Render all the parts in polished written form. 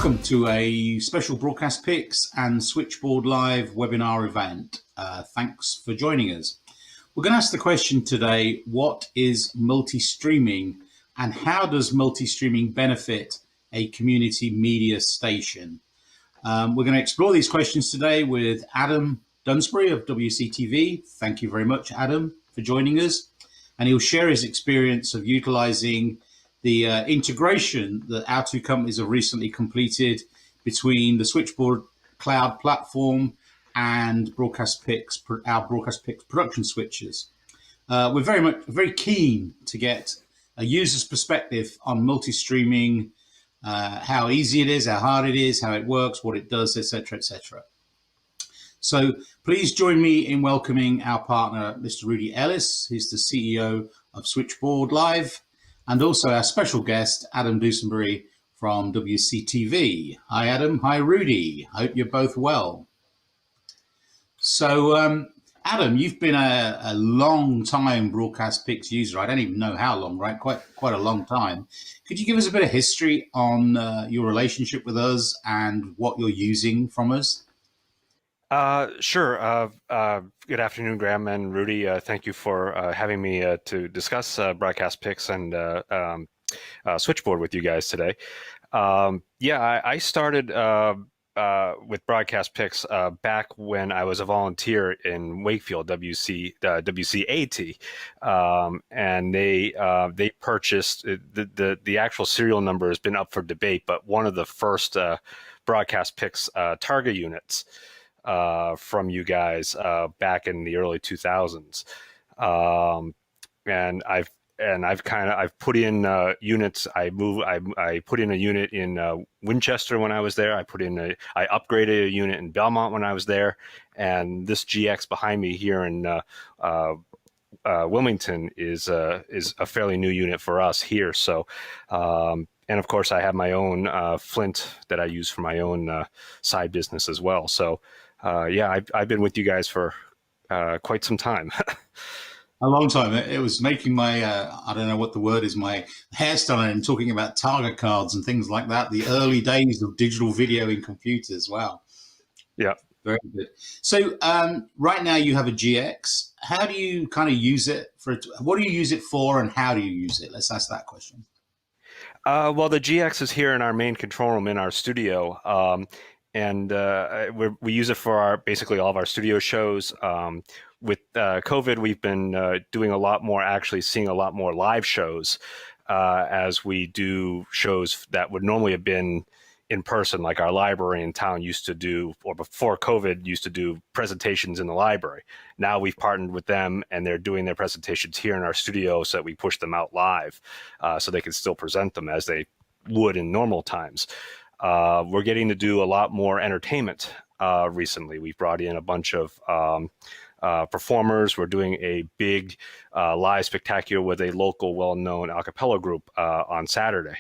Welcome to a special Broadcast Pix and Switchboard Live webinar event. Thanks for joining us. We're going to ask the question today, what is multi-streaming and how does multi-streaming benefit a community media station? We're going to explore these questions today with Adam Dunsbury of WCTV. Thank you very much, Adam, for joining us. And he'll share his experience of utilizing the integration that our two companies have recently completed between the Switchboard cloud platform and Broadcastpix, our Broadcastpix production switches. We're very keen to get a user's perspective on multi-streaming, how easy it is, how hard it is, how it works, what it does, etc., etc. So please join me in welcoming our partner, Mr. Rudy Ellis. He's the CEO of Switchboard Live, and also our special guest, Adam Dusenbury from WCTV. Hi, Adam. Hi, Rudy. I hope you're both well. So, Adam, you've been a long time Broadcastpix user. I don't even know how long, right? Quite a long time. Could you give us a bit of history on your relationship with us and what you're using from us? Sure. Good afternoon, Graham and Rudy. Thank you for having me to discuss Broadcastpix and Switchboard with you guys today. I started with Broadcastpix back when I was a volunteer in Wakefield, WCAT, and they purchased the actual serial number has been up for debate, but one of the first Broadcastpix Targa units from you guys back in the early 2000s, and I've put in units. I put in a unit in Winchester when I was there. I upgraded a unit in Belmont when I was there, and this GX behind me here in Wilmington is a fairly new unit for us here. So. And of course, I have my own Flint that I use for my own side business as well. So, I've been with you guys for quite some time. A long time. It was making my, I don't know what the word is, my hair stand and talking about Targa cards and things like that. The early days of digital video in computers. Wow. Yeah. Very good. So right now you have a GX. How do you kind of use it what do you use it for and how do you use it? Let's ask that question. Well, the GX is here in our main control room in our studio, and we use it for basically all of our studio shows. With COVID, we've been doing a lot more, actually seeing a lot more live shows as we do shows that would normally have been in person, like our library in town used to do, or before COVID used to do presentations in the library. Now we've partnered with them and they're doing their presentations here in our studio so that we push them out live so they can still present them as they would in normal times. We're getting to do a lot more entertainment recently. We've brought in a bunch of performers. We're doing a big live spectacular with a local well-known a cappella group on Saturday.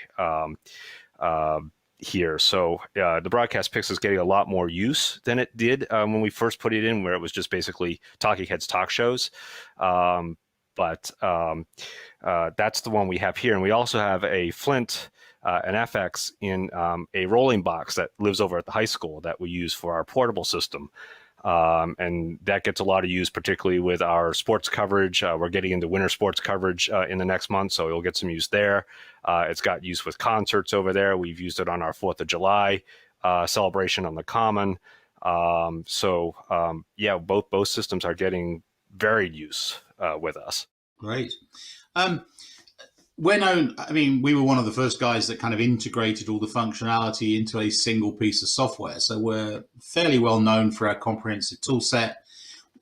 Here. So the Broadcastpix is getting a lot more use than it did when we first put it in, where it was just basically Talking Heads talk shows. But that's the one we have here. And we also have a Flint, an FX in a rolling box that lives over at the high school that we use for our portable system. And that gets a lot of use, particularly with our sports coverage. We're getting into winter sports coverage in the next month, so it'll get some use there. It's got use with concerts over there. We've used it on our 4th of July celebration on the Common. Both systems are getting varied use with us. Great. We're known, we were one of the first guys that kind of integrated all the functionality into a single piece of software. So we're fairly well known for our comprehensive tool set.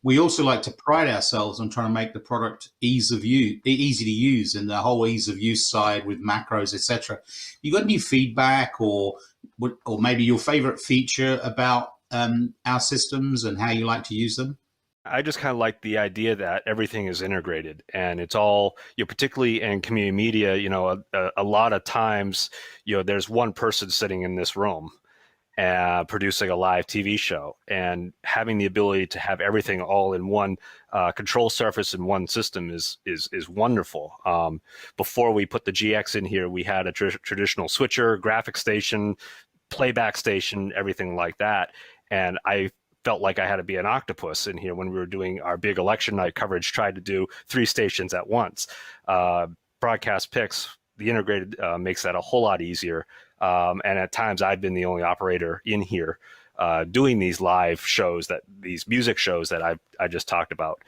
We also like to pride ourselves on trying to make the product easy to use, and the whole ease of use side with macros, etc. You got any feedback or maybe your favorite feature about our systems and how you like to use them? I just kind of like the idea that everything is integrated and it's all, particularly in community media, a lot of times, there's one person sitting in this room producing a live TV show, and having the ability to have everything all in one control surface in one system is wonderful. Before we put the GX in here, we had a traditional switcher, graphic station, playback station, everything like that. And I felt like I had to be an octopus in here when we were doing our big election night coverage, tried to do 3 stations at once. Broadcast Pix, the integrated, makes that a whole lot easier. And at times I've been the only operator in here doing these live shows, these music shows that I just talked about.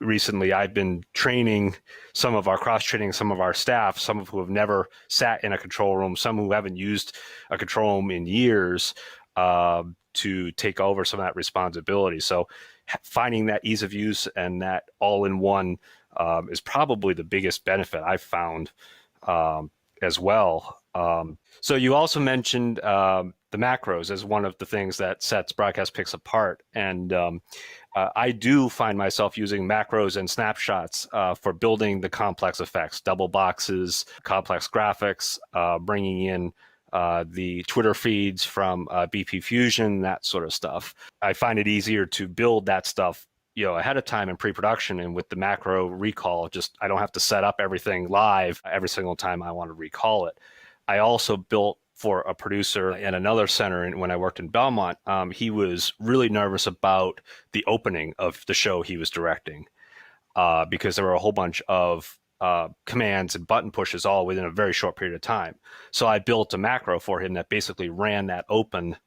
Recently I've been training some of our staff, some of who have never sat in a control room, some who haven't used a control room in years, to take over some of that responsibility. So finding that ease of use and that all-in-one is probably the biggest benefit I've found as well. So you also mentioned the macros as one of the things that sets Broadcastpix apart. And I do find myself using macros and snapshots for building the complex effects, double boxes, complex graphics, bringing in the Twitter feeds from BP Fusion, that sort of stuff. I find it easier to build that stuff ahead of time in pre-production, and with the macro recall, I don't have to set up everything live every single time I want to recall it. I also built for a producer at another center when I worked in Belmont. He was really nervous about the opening of the show he was directing because there were a whole bunch of commands and button pushes all within a very short period of time. So I built a macro for him that basically ran that open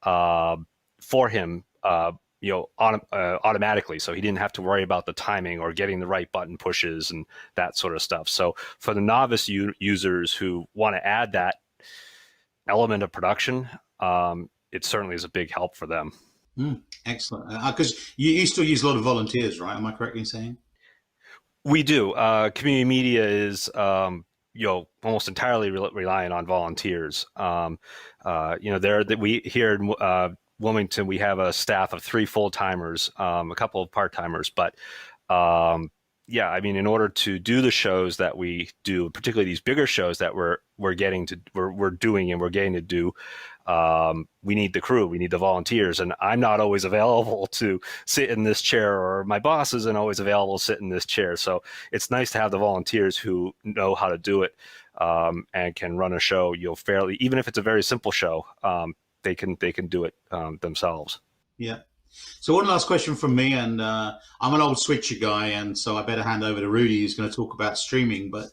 for him automatically, so he didn't have to worry about the timing or getting the right button pushes and that sort of stuff. So for the novice users who want to add that element of production, it certainly is a big help for them. Excellent. Because you still use a lot of volunteers, right? Am I correct in saying? We do. Community media is almost entirely reliant on volunteers. We here in Wilmington, we have a staff of 3 full-timers, a couple of part-timers, but in order to do the shows that we do, particularly these bigger shows that we're getting to do, we need the crew, we need the volunteers, and I'm not always available to sit in this chair, or my boss isn't always available to sit in this chair. So it's nice to have the volunteers who know how to do it and can run a show, fairly, even if it's a very simple show. They can do it themselves. Yeah. So one last question from me, and I'm an old switcher guy, and so I better hand over to Rudy, who's going to talk about streaming. But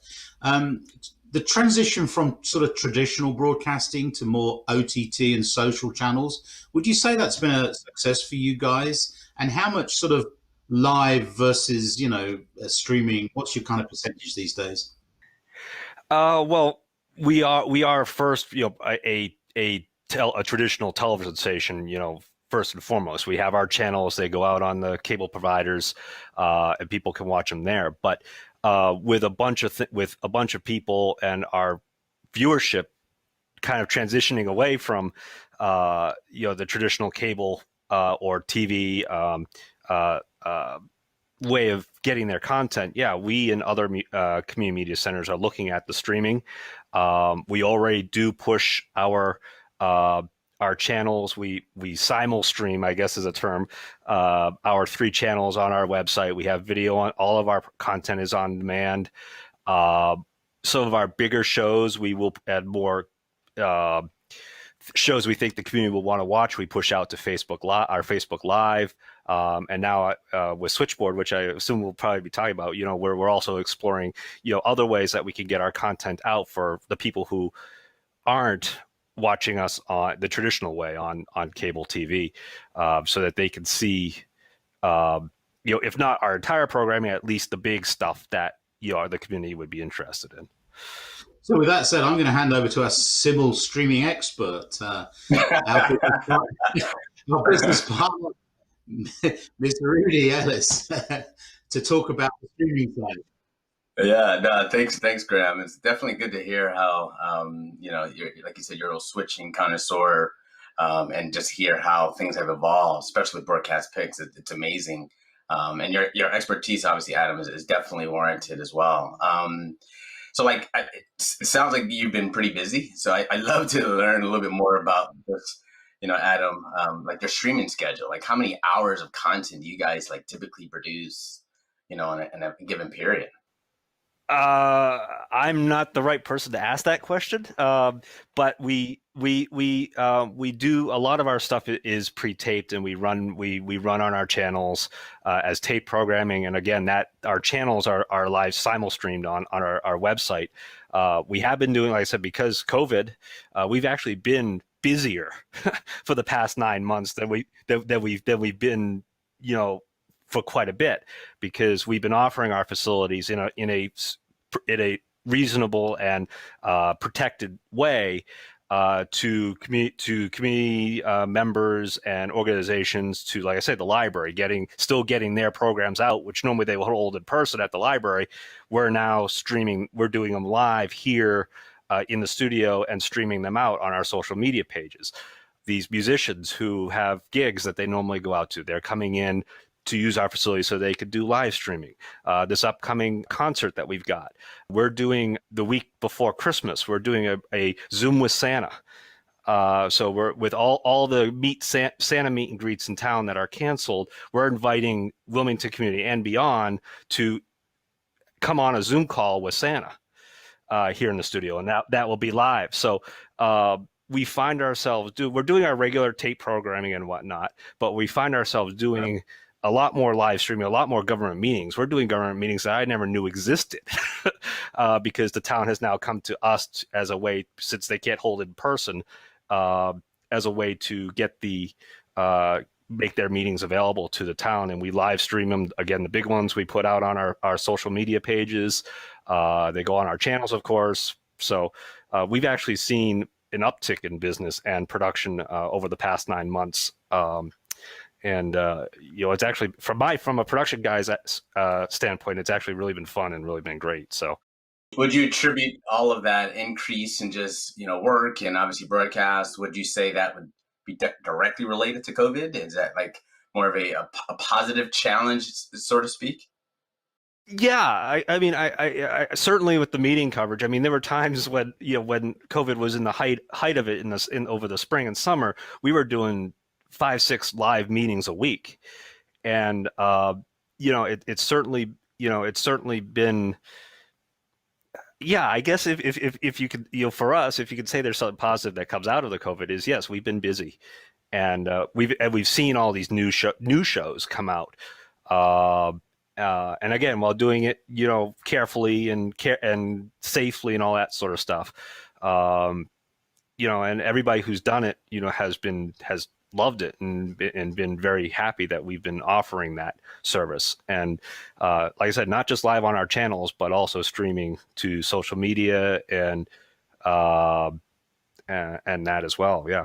the transition from sort of traditional broadcasting to more OTT and social channels, would you say that's been a success for you guys? And how much sort of live versus streaming? What's your kind of percentage these days? Well, we are first a traditional television station, first and foremost. We have our channels, they go out on the cable providers, and people can watch them there. But with a bunch of people and our viewership kind of transitioning away from the traditional cable or TV way of getting their content, we and other community media centers are looking at the streaming. We already do push our channels. We simul stream, I guess is a term, our 3 channels on our website. We have video on, all of our content is on demand. Some of our bigger shows, we will add more shows we think the community will want to watch. We push out to our Facebook Live. And now with Switchboard, which I assume we'll probably be talking about, we're also exploring, other ways that we can get our content out for the people who aren't watching us on the traditional way on cable TV, so that they can see, if not our entire programming, at least the big stuff that the community would be interested in. So with that said, I'm going to hand over to our simul streaming expert, our business partner, Mr. Rudy Ellis, to talk about the streaming side. Yeah, no, thanks, Graham. It's definitely good to hear how, you're, like you said, you're a switching connoisseur, and just hear how things have evolved, especially with Broadcastpix. It's amazing. And your expertise, obviously, Adam, is definitely warranted as well. So it sounds like you've been pretty busy. So I'd love to learn a little bit more about this, Adam, your streaming schedule. Like, how many hours of content do you guys typically produce, in a given period? I'm not the right person to ask that question, but we do a lot of our stuff is pre-taped, and we run on our channels as tape programming. And again, that our channels are live simul streamed on our website. We have been doing, like I said, because COVID, we've actually been busier for the past 9 months than we've been, for quite a bit, because we've been offering our facilities in a reasonable and protected way to community members and organizations, to, like I said, the library, still getting their programs out, which normally they will hold in person at the library. We're now streaming. We're doing them live here in the studio and streaming them out on our social media pages. These musicians who have gigs that they normally go out to, they're coming in to use our facility so they could do live streaming. This upcoming concert that we've got, we're doing the week before Christmas. We're doing a Zoom with Santa. So we're with all the Santa meet and greets in town that are canceled. We're inviting Wilmington community and beyond to come on a Zoom call with Santa here in the studio, and that will be live. So we find ourselves we're doing our regular tape programming and whatnot, but we find ourselves doing a lot more live streaming, a lot more government meetings. We're doing government meetings that I never knew existed because the town has now come to us as a way, since they can't hold in person, as a way to get make their meetings available to the town. And we live stream them. Again, the big ones we put out on our social media pages. They go on our channels, of course. So we've actually seen an uptick in business and production over the past 9 months. And it's actually from a production guy's standpoint, it's actually really been fun and really been great. So, would you attribute all of that increase in just work and obviously broadcast? Would you say that would be directly related to COVID? Is that like more of a positive challenge, so to speak? Yeah, I mean, I certainly with the meeting coverage. I mean, there were times when when COVID was in the height of it in over the spring and summer, we were doing 5-6 live meetings a week, and it's certainly been, yeah, I guess if you could, for us, if you could say there's something positive that comes out of the COVID, is yes, we've been busy, and we've seen all these new shows come out, and again, while doing it carefully and safely and all that sort of stuff, and everybody who's done it has loved it and been very happy that we've been offering that service. And like I said, not just live on our channels, but also streaming to social media and that as well. Yeah.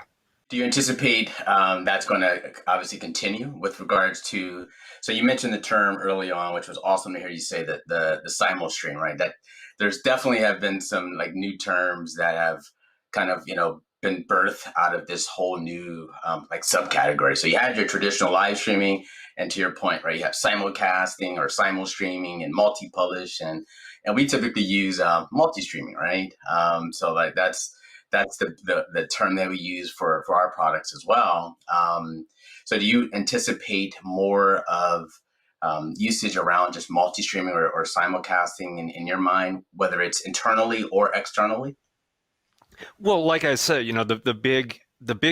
Do you anticipate that's going to obviously continue with regards to? So you mentioned the term early on, which was awesome to hear you say that the simul stream, right? That there's definitely have been some like new terms that have kind of been birthed out of this whole new like subcategory. So you had your traditional live streaming, and to your point, right, you have simulcasting or simul streaming and multi-publish, and we typically use multi-streaming, right? So like that's the term that we use for our products as well. So do you anticipate more of usage around just multi-streaming or simulcasting in your mind, whether it's internally or externally? Well, like I said, the big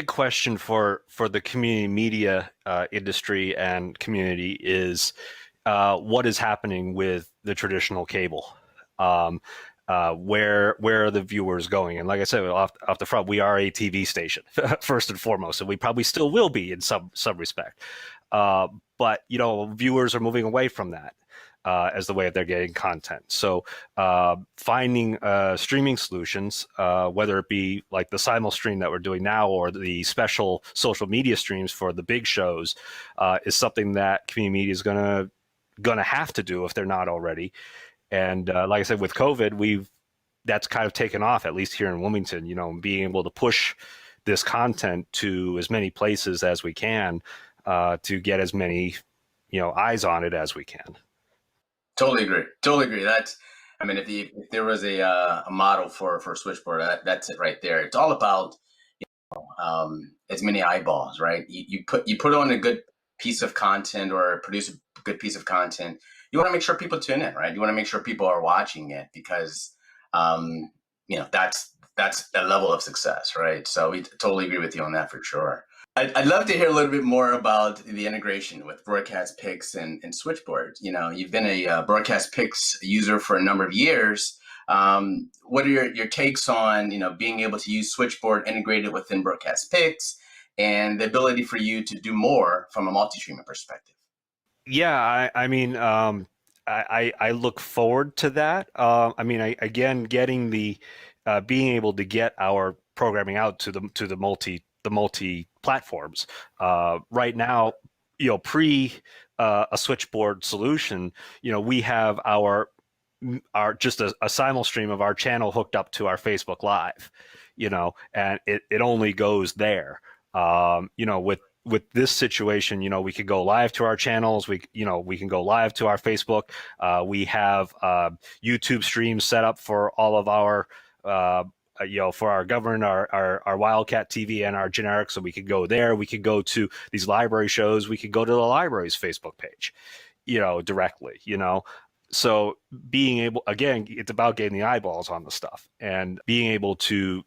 question for the community media industry and community is what is happening with the traditional cable. Where are the viewers going? And like I said, off the front, we are a TV station first and foremost, and we probably still will be in some respect. But viewers are moving away from that as the way they're getting content. So finding streaming solutions, whether it be like the simul stream that we're doing now or the special social media streams for the big shows, is something that community media is gonna have to do if they're not already. And like I said, with COVID, that's kind of taken off, at least here in Wilmington, being able to push this content to as many places as we can to get as many, eyes on it as we can. Totally agree. That's, I mean, if there was a model for Switchboard, that's it right there. It's all about as many eyeballs, right? You put on a good piece of content or produce a good piece of content. you want to make sure people tune in, right? You want to make sure people are watching it because, that's a level of success, right? So we totally agree with you on that for sure. I'd love to hear a little bit more about the integration with Broadcast Pix and Switchboard. You've been a Broadcast Pix user for a number of years. What are your takes on, being able to use Switchboard integrated within Broadcast Pix and the ability for you to do more from a multi-streaming perspective? Yeah, I mean, I look forward to that. Again, getting the being able to get our programming out to the multi platforms. Right now, pre a Switchboard solution, we have our just a simul stream of our channel hooked up to our Facebook Live, and it only goes there. With this situation, we could go live to our channels. We can go live to our Facebook. We have YouTube streams set up for all of our, for our government, our Wildcat TV and our generic. So we could go there. We could go to these library shows. We could go to the library's Facebook page, directly, So being able, again, it's about getting the eyeballs on the stuff and being able to,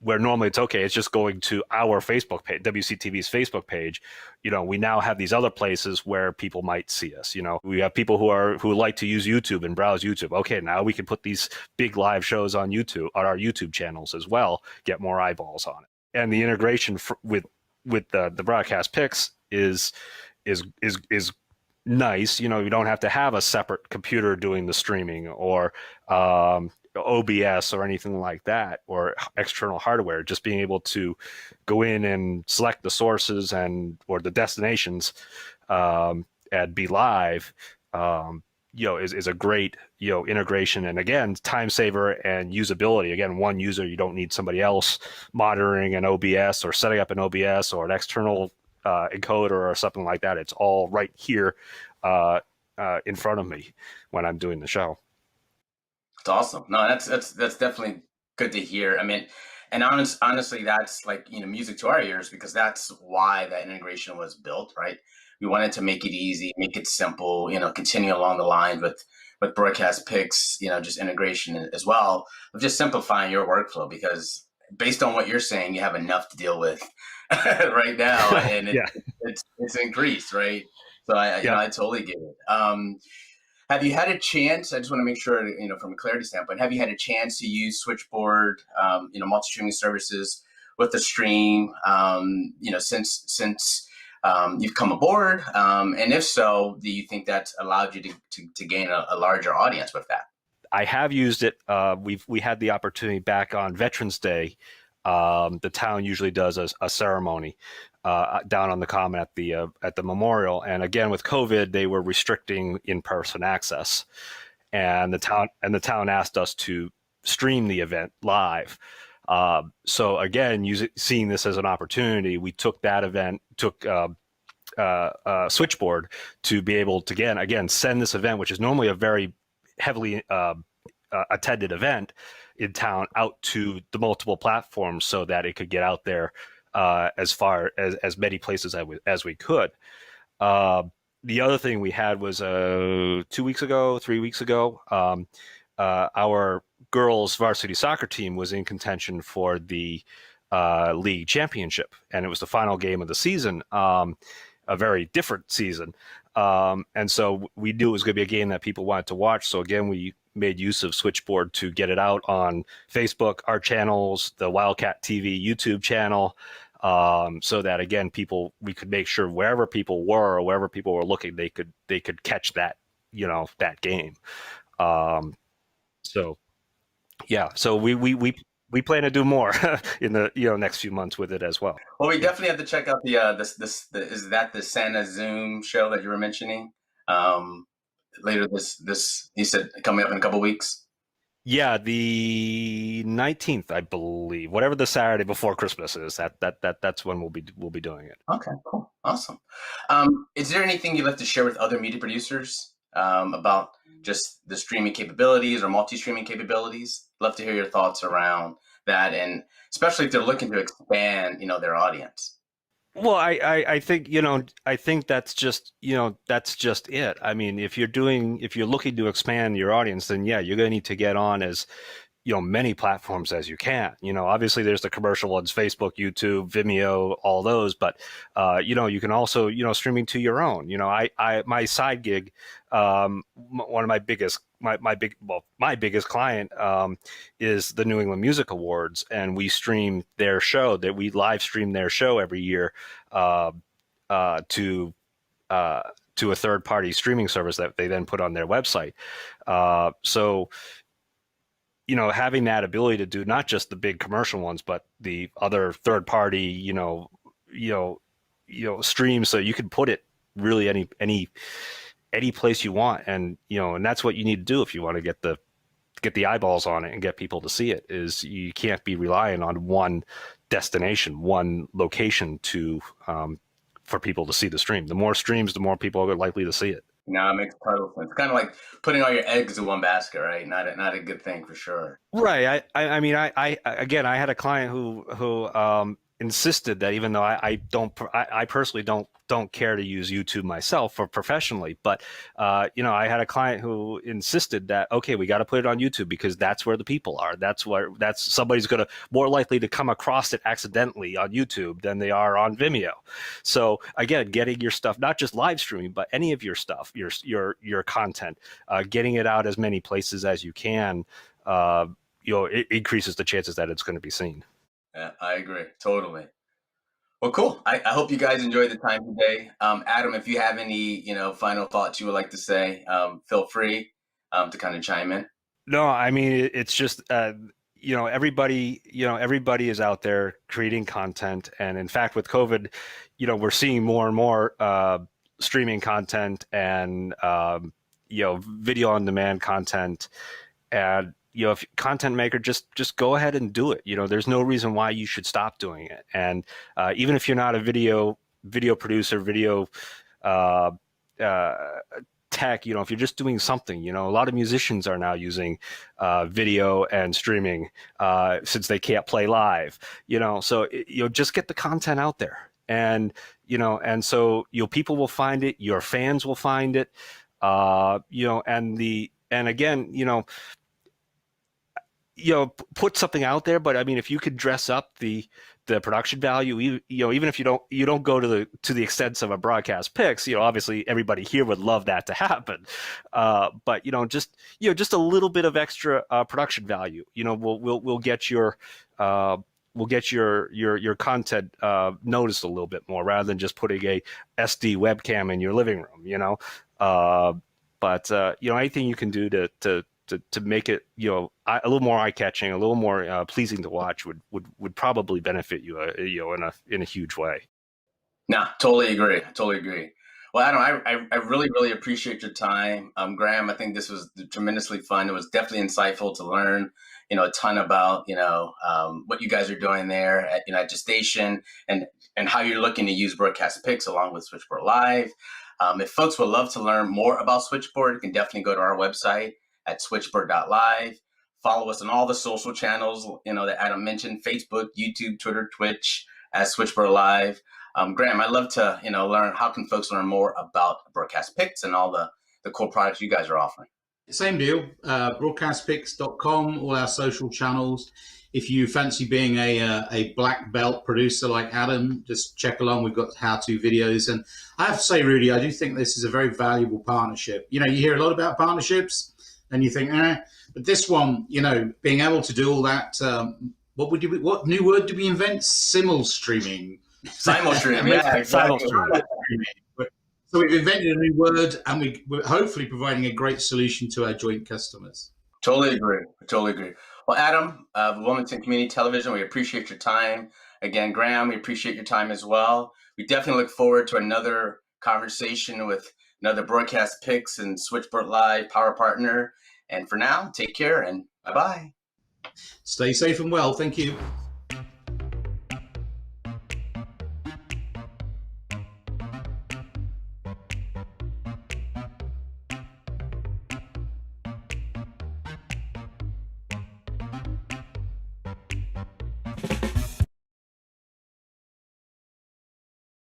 where normally it's okay, it's just going to our Facebook page, WCTV's Facebook page. We now have these other places where people might see us. We have people who like to use YouTube and browse YouTube. Okay, now we can put these big live shows on YouTube, on our YouTube channels as well, get more eyeballs on it. And the integration with the Broadcast Pix is nice. You don't have to have a separate computer doing the streaming or OBS or anything like that, or external hardware. Just being able to go in and select the sources or the destinations and be live, is a great integration. And again, time saver and usability. Again, one user, you don't need somebody else monitoring an OBS or setting up an OBS or an external encoder or something like that. It's all right here in front of me when I'm doing the show. It's awesome. No, that's definitely good to hear. I mean, and honestly, that's like, music to our ears, because that's why that integration was built, right? We wanted to make it easy, make it simple, continue along the line with Broadcast Pix, just integration as well of just simplifying your workflow, because based on what you're saying, you have enough to deal with right now, and it's increased, right? So I totally get it. Have you had a chance? I just want to make sure, from a clarity standpoint, have you had a chance to use Switchboard, multi-streaming services with the stream, since you've come aboard? And if so, do you think that's allowed you to gain a larger audience with that? I have used it. We had the opportunity back on Veterans Day. The town usually does a ceremony down on the common at the memorial, and again with COVID, they were restricting in-person access, and the town asked us to stream the event live. So again, seeing this as an opportunity, we took that event, Switchboard to be able to again send this event, which is normally a very heavily attended event in town, out to the multiple platforms so that it could get out there as far as many places as we could. The other thing we had was 3 weeks ago, our girls varsity soccer team was in contention for the league championship, and it was the final game of the season, a very different season. And so we knew it was going to be a game that people wanted to watch. So again, we made use of Switchboard to get it out on Facebook, our channels, the Wildcat TV YouTube channel, so that again, we could make sure wherever people were or wherever people were looking, they could catch that, that game. So we plan to do more in the next few months with it as well. Well, we definitely have to check out the is that the Santa Zoom show that you were mentioning? Later this you said coming up in a couple of weeks? Yeah, the 19th, I believe. Whatever the Saturday before Christmas is, that's when we'll be doing it. Okay, cool. Awesome. Is there anything you'd like to share with other media producers about just the streaming capabilities or multi-streaming capabilities? Love to hear your thoughts around that, and especially if they're looking to expand, their audience. Well, I think, I think that's just, that's just it. I mean, if you're looking to expand your audience, then yeah, you're going to need to get on as, many platforms as you can. Obviously there's the commercial ones, Facebook, YouTube, Vimeo, all those, but you can also, streaming to your own. My side gig, one of my biggest my biggest client is the New England Music Awards, and we stream their show, that we live stream their show every year uh, to a third party streaming service that they then put on their website. So having that ability to do not just the big commercial ones, but the other third party, streams, so you can put it really any place you want, and and that's what you need to do if you want to get the eyeballs on it and get people to see it. Is you can't be relying on one destination, one location to for people to see the stream. The more streams, the more people are likely to see it. No, it makes total sense. It's kind of like putting all your eggs in one basket, right? Not a good thing for sure. Right. I mean, I again, I had a client who insisted that, even though I personally don't care to use YouTube myself for professionally, but I had a client who insisted that, okay, we got to put it on YouTube because that's where the people are. That's somebody's going to more likely to come across it accidentally on YouTube than they are on Vimeo. So again, getting your stuff, not just live streaming, but any of your stuff, your content, getting it out as many places as you can, it increases the chances that it's going to be seen. Yeah, I agree. Totally. Well, cool. I hope you guys enjoyed the time today. Adam, if you have any, final thoughts you would like to say, feel free to kind of chime in. No, I mean, it's just, everybody is out there creating content. And in fact, with COVID, we're seeing more and more streaming content and, video on demand content. And, if content maker, just go ahead and do it. There's no reason why you should stop doing it. And even if you're not a video producer, video tech, if you're just doing something, a lot of musicians are now using video and streaming since they can't play live. So just get the content out there, and and so people will find it, your fans will find it, and again, put something out there. But I mean, if you could dress up the production value, even if you don't go to the extent of a Broadcast Pix, obviously everybody here would love that to happen. But just a little bit of extra production value, we'll get your content noticed a little bit more, rather than just putting a SD webcam in your living room. But anything you can do to make it a little more eye-catching, a little more pleasing to watch would probably benefit you in a huge way. No, totally agree. Well, Adam, I really appreciate your time. Graham, I think this was tremendously fun. It was definitely insightful to learn a ton about what you guys are doing there at your station, and how you're looking to use Broadcast Pix along with Switchboard Live. If folks would love to learn more about Switchboard, you can definitely go to our website at switchboard.live. Follow us on all the social channels, that Adam mentioned: Facebook, YouTube, Twitter, Twitch, as Switchboard Live. Graham, I'd love to, learn, how can folks learn more about Broadcast Pix and all the cool products you guys are offering? Same deal, broadcastpix.com, all our social channels. If you fancy being a black belt producer like Adam, just check along. We've got how-to videos. And I have to say, Rudy, I do think this is a very valuable partnership. You hear a lot about partnerships and you think, but this one, being able to do all that, what new word did we invent? Simul-streaming. Simul-streaming, yeah, exactly. Simul-streaming. So we've invented a new word, and we're hopefully providing a great solution to our joint customers. Totally agree. Well, Adam, Wilmington Community Television, we appreciate your time. Again, Graham, we appreciate your time as well. We definitely look forward to another conversation with another Broadcast Pix and Switchboard Live power partner. And for now, take care and bye-bye. Stay safe and well. Thank you.